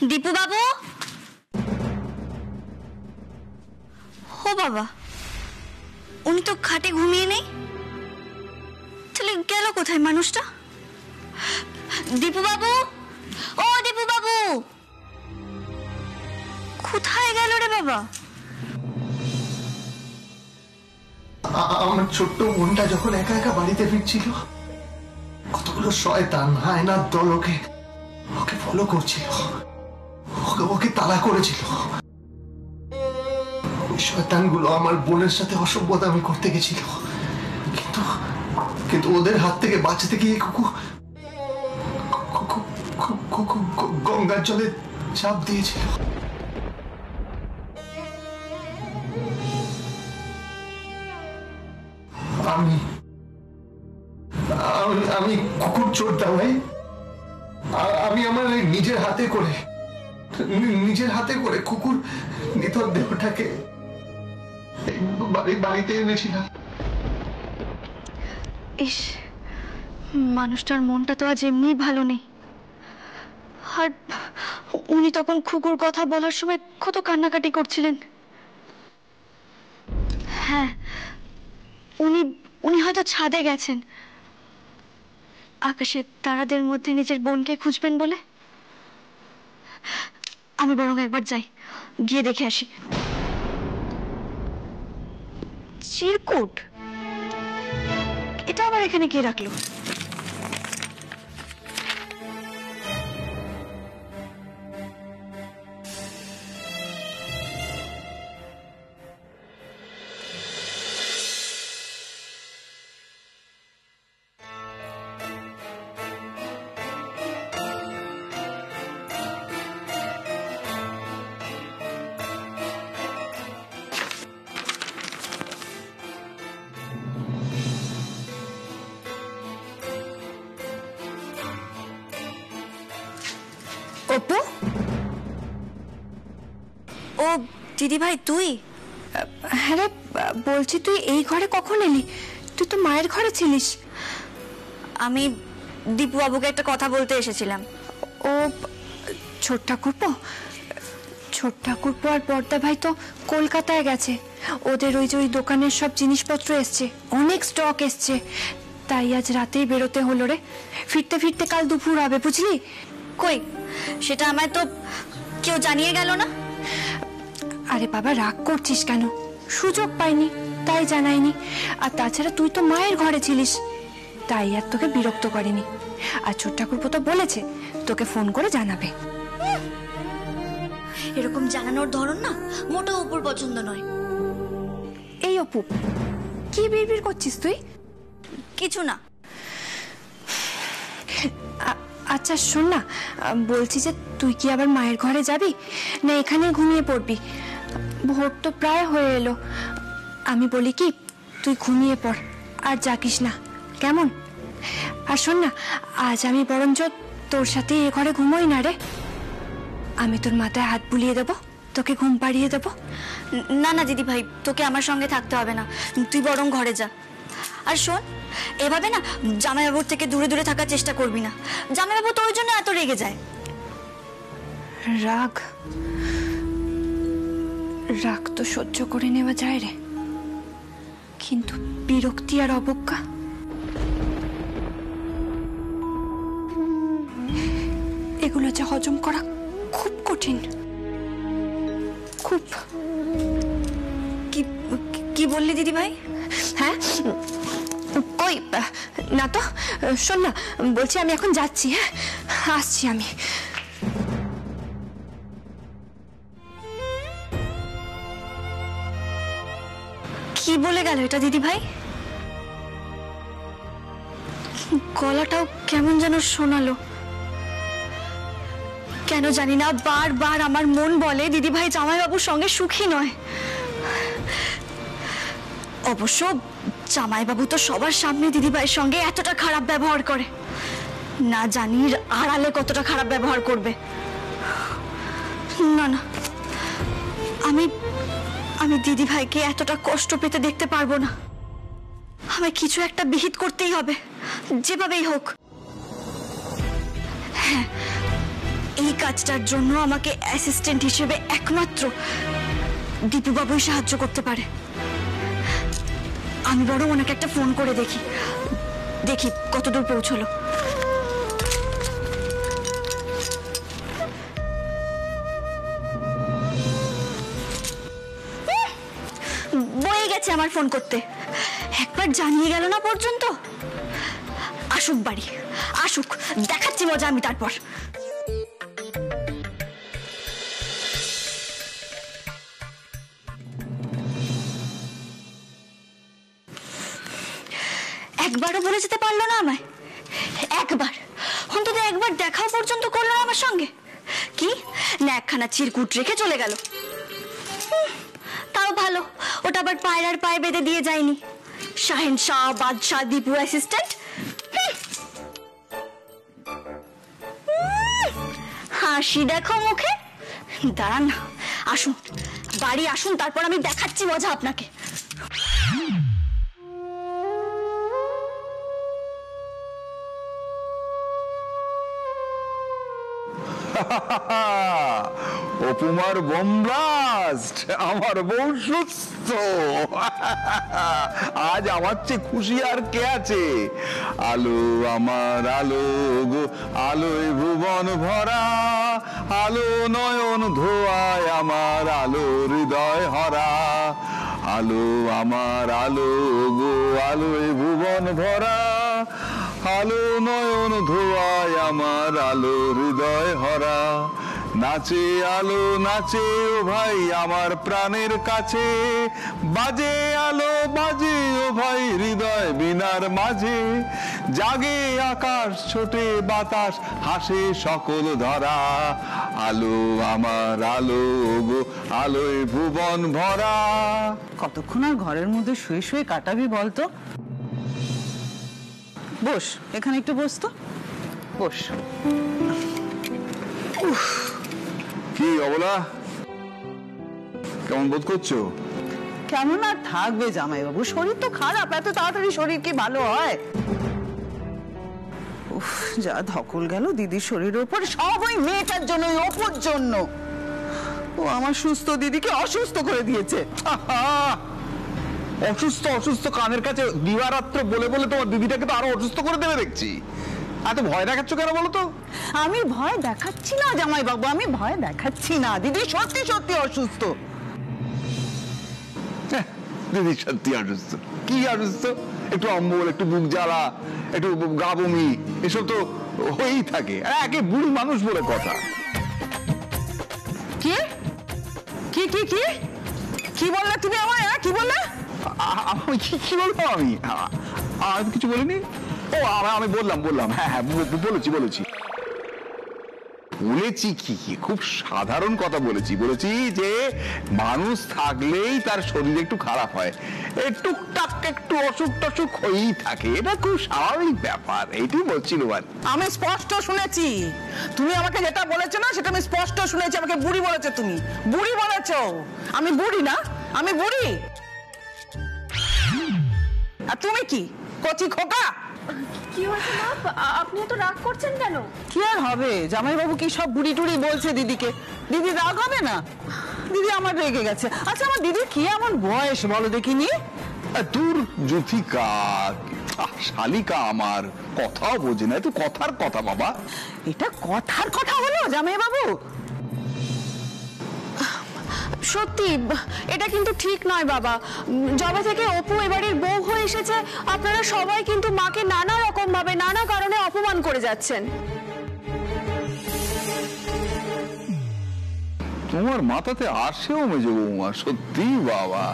দীপু বাবু, ও বাবা, উনি তো খাটে ঘুমিয়ে নেই, তাহলে গেল কোথায় মানুষটা? দীপু বাবু, ও দীপু বাবু, কোথায় গেল রে বাবা? আমার ছোট্ট বোনটা যখন একা একা বাড়িতে ফিরছিল, কতগুলো শয়তান হায়নার দল ওকে ফলো করছিল, ওকে তাড়া করেছিল। ওই শয়তানগুলো আমার বোনের সাথে অসভ্যতামি করতে গেছিল, কিন্তু ওদের হাত থেকে বাঁচতে গিয়ে গঙ্গার জলে চাপ দিয়েছিল। আমি কুকুর চোর দাওয়াই, আমি আমার নিজের হাতে করে কুকুর নিথর দেহটাকে বাড়িতে এনেছিলাম। ইস, মানুষটার মনটা তো আজ এমনি ভালো নেই। আর উনি তখন খুকুর কথা বলার সময় কত কান্নাকাটি করছিলেন। হ্যাঁ, উনি হয়তো ছাদে গেছেন, আকাশের তারাদের মধ্যে নিজের বোনকে খুঁজবেন বলে। আমি বরং একবার যাই, গিয়ে দেখে আসি। চিরকুট, এটা আবার এখানে কে রাখলো? অপু, ও দিদি ভাই তুই? হ্যাঁ রে, বলছি তুই এই ঘরে কখন এলি? তুই তো মায়ের ঘরে ছিলিস। আমি দীপু বাবুকে একটা কথা বলতে এসেছিলাম। ও ছোট ঠাকুরপো আর বড়দা ভাই তো কলকাতায় গেছে। ওদের ওই যে ওই দোকানের সব জিনিসপত্র এসছে, অনেক স্টক এসছে, তাই আজ রাতেই বেরোতে হলো রে। ফিরতে ফিরতে কাল দুপুর হবে, বুঝলি? কই, সেটা আমায় তো কেউ জানিয়ে গেল না। আরে বাবা, রাগ করছিস কেন? সুযোগ পাইনি তাই জানাইনি। আর তাছাড়া তুই তো মায়ের ঘরে ছিলিস, তাই আর তোকে বিরক্ত করেনি। আর ছোট ঠাকুরপো তো বলেছে তোকে ফোন করে জানাবে। এরকম জানানোর ধরন না মোটেও অপুর পছন্দ নয়। এই অপু, কি বিড়বিড় করছিস তুই? কিছু না। আচ্ছা শোন না, বলছি যে তুই কি আবার মায়ের ঘরে যাবি না এখানে ঘুমিয়ে পড়বি? ভোর তো প্রায় হয়ে এলো। আমি বলি কি, তুই ঘুমিয়ে পড় আর জাগিস না, কেমন? আর শোন না, আজ আমি বরঞ্চ তোর সাথে এ ঘরে ঘুমোই না রে। আমি তোর মাথায় হাত বুলিয়ে দেবো, তোকে ঘুম পাড়িয়ে দেবো। না না দিদি ভাই, তোকে আমার সঙ্গে থাকতে হবে না, তুই বরং ঘরে যা। আর শোন, এভাবে না জামাইবাবুর থেকে দূরে দূরে থাকার চেষ্টা করবি না। জামাইবাবু তোর জন্য এত রেগে যায়। রাগ তো সহ্য করে নেওয়া যায় রে, কিন্তু বিরক্তি আর অবজ্ঞা, এগুলো যে হজম করা খুব কঠিন। খুব। কি বললি দিদি ভাই? হ্যাঁ, কই না তো। শোন না, বলছি আমি এখন যাচ্ছি। হ্যাঁ, আসছি আমি। কি বলে গেল এটা দিদি ভাই? গলাটাও কেমন যেন শোনালো, কেন জানি না বারবার আমার মন বলে দিদি ভাই জামাইবাবুর সঙ্গে সুখী নয়। অবশ্য জামাইবাবু তো সবার সামনে দিদি ভাইয়ের সঙ্গে এতটা খারাপ ব্যবহার করে, না জানি আড়ালে কতটা খারাপ ব্যবহার করবে। না না, আমি দিদি ভাইকে এতটা কষ্ট পেতে দেখতে পারবো না। আমায় কিছু একটা বিহিত করতেই হবে, যেভাবেই হোক। হ্যাঁ, এই কাজটার জন্য আমাকে অ্যাসিস্ট্যান্ট হিসেবে একমাত্র দীপুবাবুই সাহায্য করতে পারে। আমি বরং ওনাকে একটা ফোন করে দেখি দেখি কতদূর পৌঁছলো। বয়ে গেছে আমার ফোন করতে, একবার জানিয়ে গেল না পর্যন্ত। আসুক বাড়ি, আসুক, দেখাচ্ছি মজা আমি তারপর। একবারও বলে যেতে পারলো না আমায়, একবার অন্তত একবার দেখা পর্যন্ত করলো না আমার সঙ্গে। কি না একখানা চিরকুট রেখে চলে গেল। তাও ভালো, ওটা আবার পায়রার পায়ে বেঁধে দিয়ে যায়নি। শাহেনশাহ বাদশাহ দীপু অ্যাসিস্ট্যান্ট। হাসি দেখো মুখে। দাঁড়ান না, আসুন বাড়ি আসুন, তারপর আমি দেখাচ্ছি মজা আপনাকে। অপুমার বোম ব্লাস্ট, আমার বউ সুস্থ। আজ আমার চেয়ে খুশি আর কে আছে? আলো আমার আলো গো, আলোয় ভুবন ভরা, আলো নয়ন ধোয়ায় আমার আলো হৃদয় হরা। আলো আমার আলো গো, আলোয় ভুবন ভরা, আলো নয়ন ধোয়ায় আমার আলো হৃদয় হরা। নাচে আলো নাচে ও ভাই আমার প্রাণের কাছে, বাজে আলো বাজে ও ভাই হৃদয় বিনার মাঝে। জাগে আকাশ ছোটে বাতাস হাসে সকল ধরা, আলো আমার আলো গো, আলোয় ভুবন ভরা। কতক্ষণ আর ঘরের মধ্যে শুয়ে শুয়ে কাটাবি বলতো? বস, এখানে একটু বস তো, বস। কি অবলা, কেমন বোধ করছো? কেমন আর থাকবে জামাইবাবু, শরীর তো খারাপ, এত তাড়াতাড়ি শরীর কি ভালো হয়? উফ, যা ধকল গেল দিদির শরীরের উপর, সব ওই মেয়েটার জন্য, ওই অপুর জন্য। ও আমার সুস্থ দিদিকে অসুস্থ করে দিয়েছে। অসুস্থ অসুস্থ কানের কাছে দিবারাত্র বলে বলে তোমার দিদিটাকে তো আরো অসুস্থ করে দেবে দেখছি। এত ভয় দেখাচ্ছ কেন বলো তো? আমি ভয় দেখাচ্ছি না জামাইবাবু, আমি ভয় দেখাচ্ছি না, দিদি সত্যি সত্যি অসুস্থ। দিদি সত্যি অসুস্থ? কি অসুস্থ? একটু অম্বল, একটু বুক জ্বালা, একটু গা বমি, এসব তো হয়েই থাকে, একে বুড়ি মানুষ বলে কথা। কি কি কি কি কি বললে তুমি আমায়? কি বললে? আমি কি বলবো? আমি কিছু বলিনি। ও আমি বললাম হ্যাঁ হ্যাঁ বলেছি কি খুব সাধারণ কথা বলেছি যে মানুষ থাকলেই তার শরীর একটু খারাপ হয়, টুকটাক একটু অসুখ টসুখ হয়েই থাকে, এটা খুব স্বাভাবিক ব্যাপার, এইটাই বলছিল। আমি স্পষ্ট শুনেছি, তুমি আমাকে যেটা বলেছো না সেটা আমি স্পষ্ট শুনেছি। আমাকে বুড়ি বলেছো, তুমি বুড়ি বলেছো। আমি বুড়ি না, আমি বুড়ি। আর তুমি কি কচি খোকা? কি হয়েছে মা, আপনি এত রাগ করছেন কেন? কি আর হবে, জামাইবাবু কি সব বুড়ি টুড়ি বলছে দিদিকে, দিদি রাগ হবে না? দিদি আমার রেগে গেছে। আচ্ছা আমার দিদি কি এমন বয়স বলো দেখিনি? দূর জ্যোতিকা, শালিকা আমার কথাও বোঝে না, একটু কথার কথা বাবা। এটা কথার কথা হলো জামাইবাবু? সত্যি এটা কিন্তু ঠিক নয় বাবা। যবে থেকে অপু এবাড়ির বউ হয়ে এসেছে, আপনারা সবাই কিন্তু মাকে নানা রকম ভাবে নানা কারণে অপমান করে যাচ্ছেন। তোমার মাথাতে আসেও মেজো বৌমা, সত্যি বাবা।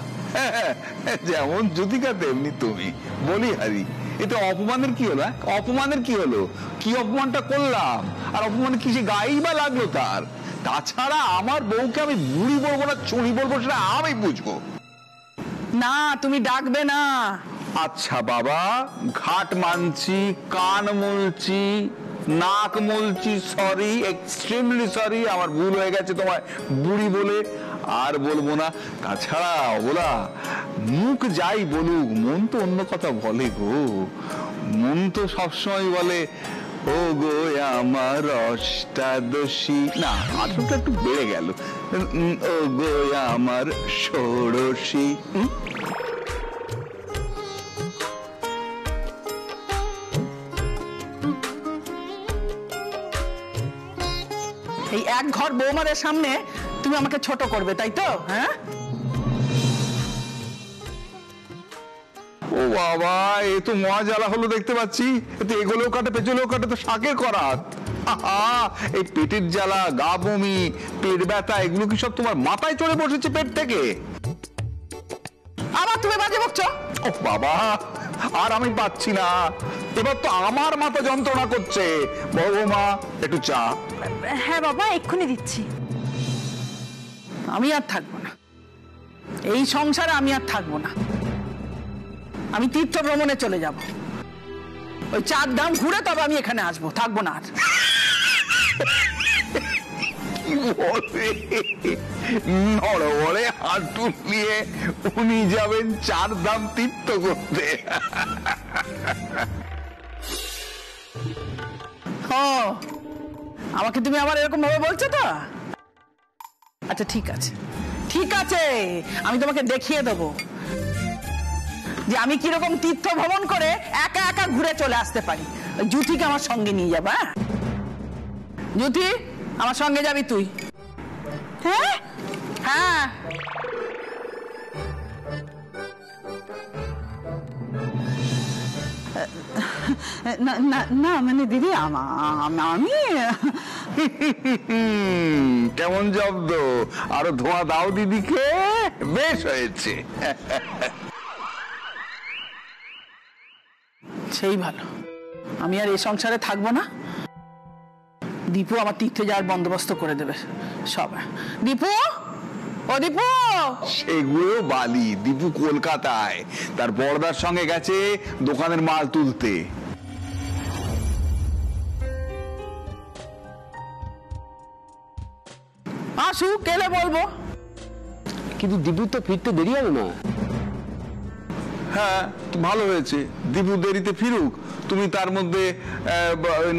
যেমন জ্যোতিকা তেমনি তুমি। বলি হারি, এতে অপমানের কি হলো? অপমানের কি হলো? কি অপমানটা করলাম? আর অপমান কি সে গায়েই বা লাগলো তার? তাছাড়া আমার বউকে আমি বুড়ি বলবো না চুড়ি বলবো সেটা আমি বুঝবো না, তুমি ডাকবে না। আচ্ছা বাবা, ঘাট মানছি, কান মুলছি, নাক মুলছি, সরি, এক্সট্রিমলি সরি, আমার ভুল হয়ে গেছে তোমায় বুড়ি বলে, আর বলবো না। তাছাড়া বলা, মুখ যাই বলুক মন তো অন্য কথা বলে গো। মন তো সবসময় বলে ও গো আমার অষ্টাদশী, না আসলটা একটু বেড়ে গেল, ও গো আমার ষোড়শী। এই এক ঘর বৌমাদের সামনে তুমি আমাকে ছোট করবে, তাই তো? হ্যাঁ, ও বাবা, এ তো মহা জ্বালা হলো দেখতে পাচ্ছি। এতে এগুলোও কাটে পেছলেও কাটে, তো শাকের করাত। এই পেটের জ্বালা, গা বমি, পেট ব্যথা, এগুলো কি সব তোমার মাথায় চড়ে বসেছে পেট থেকে? আবার তুমি বাজে বকছো। ও বাবা, আর আমি পাচ্ছি না, এবার তো আমার মাথা যন্ত্রণা করছে। বৌমা একটু চা। হ্যাঁ বাবা, এক্ষুনি দিচ্ছি। আমি আর থাকবো না এই সংসারে, আমি আর থাকবো না। আমি তীর্থ ভ্রমণে চলে যাব, ওই 4 ধাম ঘুরে তবে আমি এখানে আসবো, থাকবো না আর। নড়বড়ে হাঁটু নিয়ে উনি যাবেন 4 ধাম তীর্থ করতে। ও, আমাকে তুমি আবার এরকম ভাবে বলছো তো? আচ্ছা ঠিক আছে, ঠিক আছে, আমি তোমাকে দেখিয়ে দেবো যে আমি কিরকম তীর্থ ভ্রমণ করে একা একা ঘুরে চলে আসতে পারি। জুথিকে আমার সঙ্গে নিয়ে যাবা। জুথি, আমার সঙ্গে যাবি তুই। হ্যাঁ হ্যাঁ, না মানে দিদি আমি কেমন জব্দ, আরো ধোঁয়া দাও দিদিকে। বেশ হয়েছে। সেই ভালো, আমি আর এই সংসারে থাকবো না। দীপু আমার তীর্থে যাওয়ার বন্দোবস্ত করে দেবে সব। দীপু, ও দীপু। সেগুলো বালি, দীপু কলকাতায় তার বড়দার সঙ্গে গেছে দোকানের মাল তুলতে। আসু, কেলে বলবো। কিন্তু দীপুর তো ফিরতে দেরি হবে না। হ্যাঁ, ভালো হয়েছে, দীপু দেরিতে ফিরুক, তুমি তার মধ্যে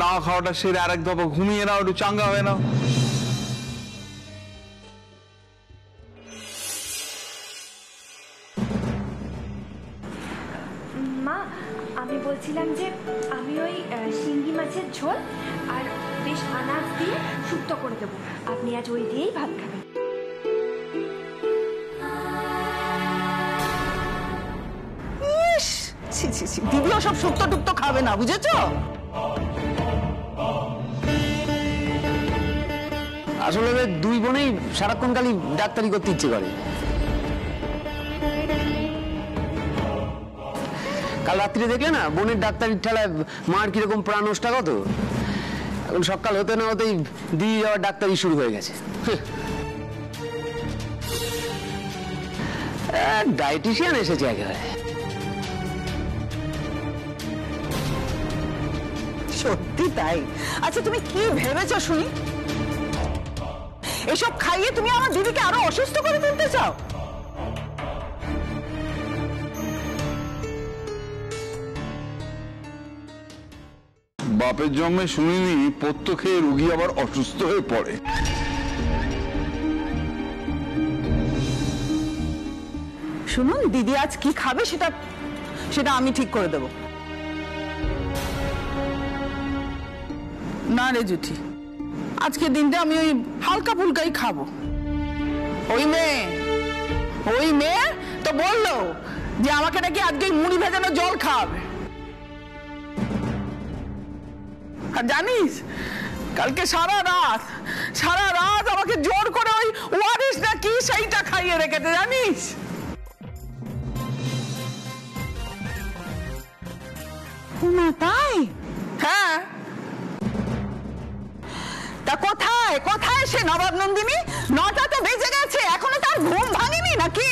না খাওয়াটা সেরে আরেক দফা ঘুমিয়ে নাও, একটু চাঙ্গা হয়ে নাও। মা, আমি বলছিলাম যে আমি ওই শিঙ্গি মাছের ঝোল আর বেশ আনাজ দিয়ে শুক্তো করে দেবো, আপনি আজ ওই দিয়েই ভাত খাবেন। ইস, ছি ছি ছি, দিদি ওসব শুক্তো টুক্তো খাবে না, বুঝেছো? আসলে ওদের দুই বোনেই সারাক্ষণ খালি ডাক্তারি করতে ইচ্ছে করে। কাল রাত্রিরে দেখলে না বোনের ডাক্তারির ঠেলায় মার কিরকম প্রাণ ওষ্ঠাগত। এখন সকাল হতে না হতেই দিয়ে যাওয়ার ডাক্তারি শুরু হয়ে গেছে। ডায়েটিশিয়ান এসেছে একেবারে। সত্যি তাই। আচ্ছা তুমি কি ভেবেছো শুনি? এসব খাইয়ে তুমি আমার দিদিকে আরো অসুস্থ করে তুলতে চাও? বাপের জন্মে শুনিনি পত্য খেয়ে রুগী আবার অসুস্থ হয়ে পড়ে। শুনুন, দিদি আজ কি খাবে সেটা আমি ঠিক করে দেব। না রে জুথি, আজকে দিনটা আমি ওই হালকা ফুলকাই খাবো। ওই মেয়ে তো বললো যে আমাকে নাকি আজকে মুড়ি ভেজানো জল খাওয়াবে। আর জানিস, কালকে সারা রাত আমাকে জোর করে ওই ওয়ারিস না কি সেইটা খাইয়ে রেখেছে, জানিস? না তাই? হ্যাঁ। তা কোথায় সে নবাব নন্দিনী? 9টা তো বেজে গেছে, এখনো তার ঘুম ভাঙেনি নাকি?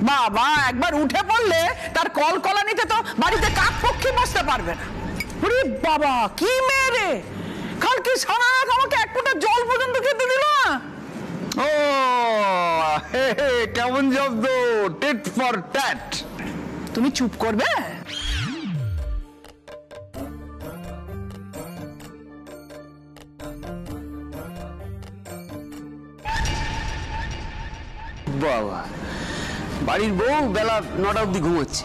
বাবা, একবার উঠে পড়লে তার কলকলানিতে তো বাড়িতে কাক পক্ষী বসতে পারবে না। ওরে বাবা, কি মেয়ে রে! কালকে সারা রাত আমাকে এক ফোঁটা জল পর্যন্ত খেতে দিল না। ও কেমন শব্দ, টেট ফর ট্যাট। তুমি চুপ করবে? বাবা, বাড়ির বউ বেলা 9টা অব্দি ঘুমোচ্ছে,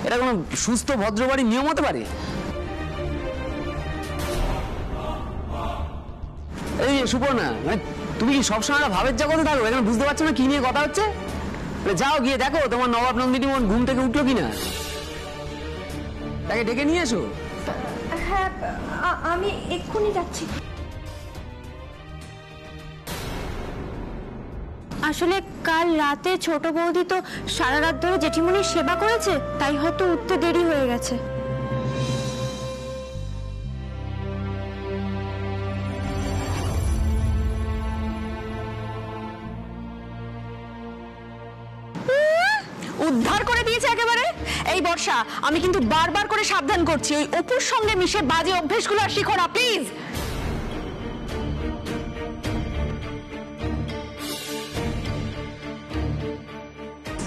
এটা কোনো সুস্থ ভদ্র বাড়ির নিয়ম হতে পারে? এই সুপর্ণা, মানে তুমি কি সবসময় ভাবের জগতে থাকো? এখানে বুঝতে পারছো না কি নিয়ে কথা হচ্ছে? যাও গিয়ে দেখো তোমার নবাব নন্দিনী মন ঘুম থেকে উঠলো কিনা, তাকে ডেকে নিয়ে এসো। হ্যাঁ, আমি এক্ষুনি যাচ্ছি। আসলে কাল রাতে ছোট বৌদি তো সারা রাত ধরে জেঠিমনির সেবা করেছে, তাই হয়তো উঠতে দেরি হয়ে গেছে। উদ্ধার করে দিয়েছে একেবারে। এই বর্ষা, আমি কিন্তু বারবার করে সাবধান করছি, ওই অপুর সঙ্গে মিশে বাজে অভ্যেসগুলো আর শিখো না প্লিজ।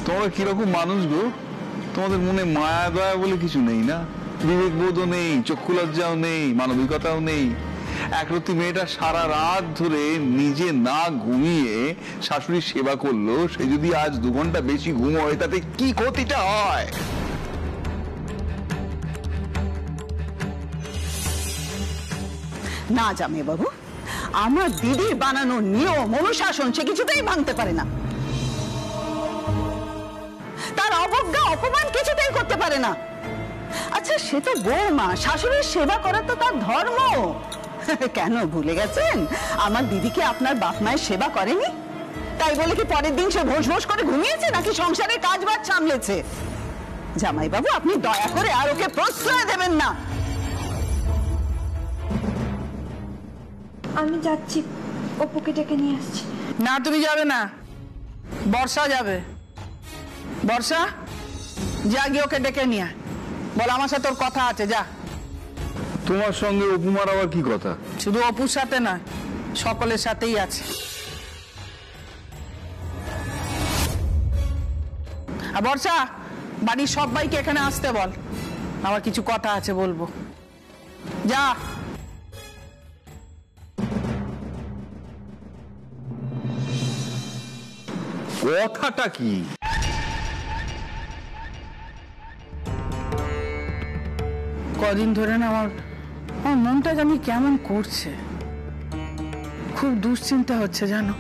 তোমরা কিরকম মানুষ গো? তোমাদের মনে মায়া দয়া বলে কিছু নেই না, বিবেকবোধও নেই, চক্ষু লজ্জাও নেই, মানবিকতাও নেই। একরত্তি মেয়েটা সারা রাত ধরে নিজে না ঘুমিয়ে শাশুড়ির সেবা করলো, সে যদি আজ 2 ঘন্টা বেশি ঘুমোয় তাতে কি ক্ষতিটা হয়? না জামাই বাবু, আমার দিদির বানানো নিয়ম অনুশাসন সে কিছুতেই ভাঙতে পারে না, তার অবজ্ঞা অপমান কিছুতেই করতে পারে না। আচ্ছা সে তো বৌমা, শাশুড়ির সেবা করা তো তার ধর্ম। কেন ভুলে গেছেন আমার দিদিকে আপনার বাপ মায়ের সেবা করেনি? তাই বলে কি পরের দিন সে ভোস ভোস করে ঘুমিয়েছে নাকি সংসারের কাজ বাজ সামলেছে? জামাই বাবু আপনি দয়া করে আর ওকে প্রশ্রয় দেবেন না। আমি যাচ্ছি, অপুকে ডেকে নিয়ে আসছি। না তুমি যাবে না, বর্ষা যাবে। বর্ষা যা গিয়ে ওকে ডেকে নিয়ে বল আমার সাথে তোর কথা আছে, যা। তোমার সঙ্গে অপুমার আবার কি কথা? শুধু অপুর সাথে নয়, সকলের সাথেই আছে। আর বর্ষা বাড়ির সবাইকে এখানে আসতে বল, আমার কিছু কথা আছে বলবো, যা। কথাটা কি? কদিন ধরে না আমার মনটা জানি কেমন করছে, খুব দুশ্চিন্তা হচ্ছে জানো,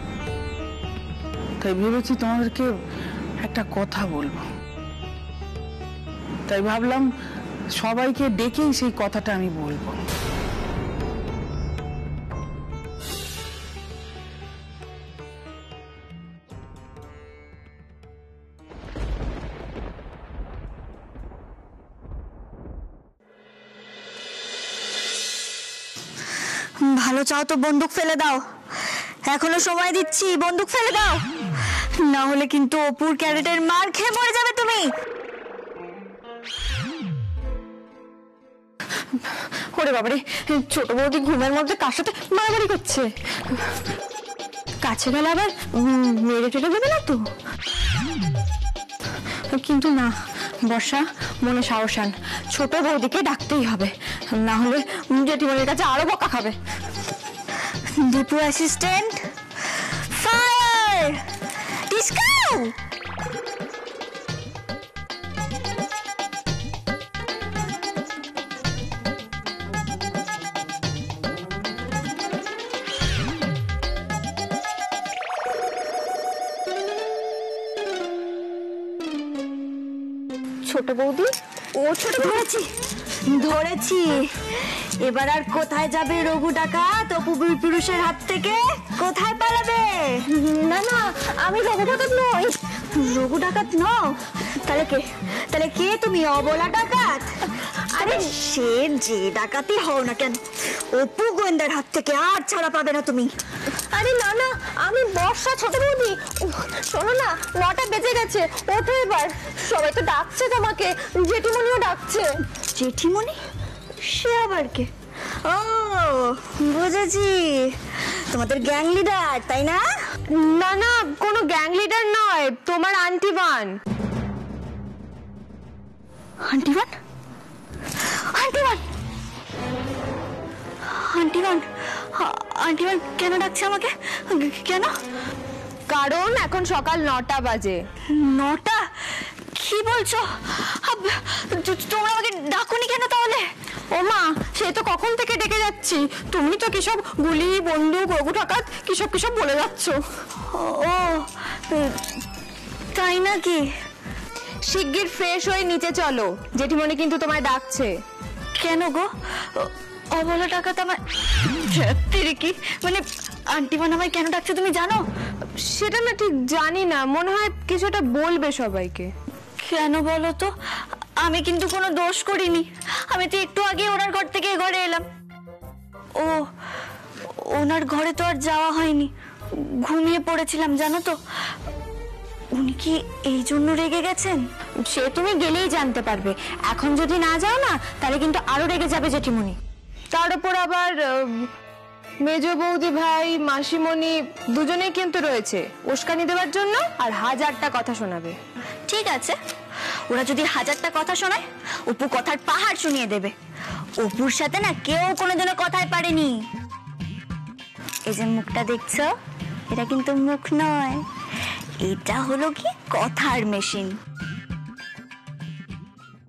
তাই ভেবেছি তোমাদেরকে একটা কথা বলবো। তাই ভাবলাম সবাইকে ডেকেই সেই কথাটা আমি বলবো। ভালো চাও তো বন্দুক ফেলে দাও, এখনো সময় দিচ্ছি, বন্দুক ফেলে দাও, না হলে কিন্তু অপুর ক্যারেটের মার খেয়ে মরে যাবে তুমি। ওরে বাবারে, ছোট বৌদি ঘুমের মধ্যে কার সাথে মারামারি করছে, কাছে গেলে আবার মেরে টেরে দেবে না তো? কিন্তু না বর্ষা, মনে সাহস আন, ছোট বৌদিকে ডাকতেই হবে, না হলে জেঠিমনির কাছে আরো বকা খাবে। দীপু অ্যাসিস্ট্যান্ট, ফায়ার, ডিসকাউ। ছোট বৌদি, ও ছোট ধরেছি ধরেছি, এবার আর কোথায় যাবে রঘু ডাকাত অপু পুরুষের হাত থেকে? কোথায় পালাবে? না না, আমি রঘু ডাকাত নই। রঘু ডাকাত নও? তাহলে কে তুমি? অবলা ডাকাত? আরে সে যে ডাকাতই হও না কেন, অপু গোয়েন্দার হাত থেকে আর ছাড়া পাবে না তুমি। আরে না না, আমি বর্ষা, ছোট বৌদি। শোনো না, 9টা বেজে গেছে, ওঠো এবার, সবাই তো ডাকছে তোমাকে, জেঠিমনিও ডাকছে। জেঠিমনি? সে আবার কে? ও বুঝেছি, তোমাদের গ্যাং লিডার তাই না? না না, কোনো গ্যাং লিডার নয়, তোমার আন্টিবান। আন্টিবান? আন্টিবান? আন্টিবান? আন্টিবান কেন ডাকছে আমাকে? কেন? কারণ এখন সকাল 9টা বাজে। 9টা? কি বলছো? তোমরা আমাকে ডাকুনি কেন তাহলে? ও মা, সে তো কখন থেকে ডেকে যাচ্ছি, তুমি তো কিসব গুলি বন্দুক রঘু ঠাকাত কিসব বলে যাচ্ছ। ও তাই নাকি? শিগগির ফ্রেশ হয়ে নিচে চলো, জেঠিমণি কিন্তু তোমায় ডাকছে। কেন গো? অবলা টাকা তো আমার কি মানে আন্টিমান আমায় কেন ডাকছে তুমি জানো? সেটা না ঠিক জানি না, মনে হয় কিছুটা বলবে সবাইকে। কেন বলো তো? আমি কিন্তু কোনো দোষ করিনি, আমি তো একটু আগে ওনার ঘর থেকে এ ঘরে এলাম। ও, ওনার ঘরে তো আর যাওয়া হয়নি, ঘুমিয়ে পড়েছিলাম জানো তো। উনি কি এই জন্য রেগে গেছেন? সে তুমি গেলেই জানতে পারবে, এখন যদি না যাও না তাহলে কিন্তু আরো রেগে যাবে জেঠিমণি। তার উপর আবার মেজ বৌদি ভাই মাসিমণি দুজনেই কিন্তু রয়েছে উস্কানি দেওয়ার জন্য, আর 1000টা কথা শোনাবে। ঠিক আছে, ওরা যদি 1000টা কথা শোনায়, অপু কথার পাহাড় শুনিয়ে দেবে। অপুর সাথে না কেউ কোনোদিনও কথায় পারেনি। এই যে মুখটা দেখছো, এটা কিন্তু মুখ নয়, এটা হলো কি কথার মেশিন।